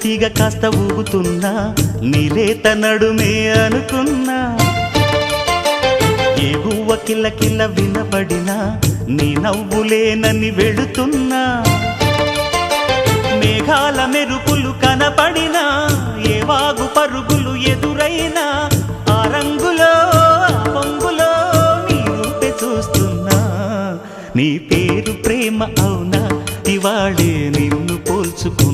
తీగ కాస్త ఊగుతున్నా నీలేత నడుమే అనుకున్నా ఏ గువ్వ కిల్ల కిల్ల వినబడినా నీ నవ్వులేనని వెళుతున్నా మేఘాల మెరుపులు కనపడినా ఏ వాగు పరుగులు ఎదురైనా ఆ రంగులో ఆ పొంగులో నీ రూపే చూస్తున్నా నీ పేరు ప్రేమ అవునా ఇవాళే నిన్ను పోల్చుకున్నా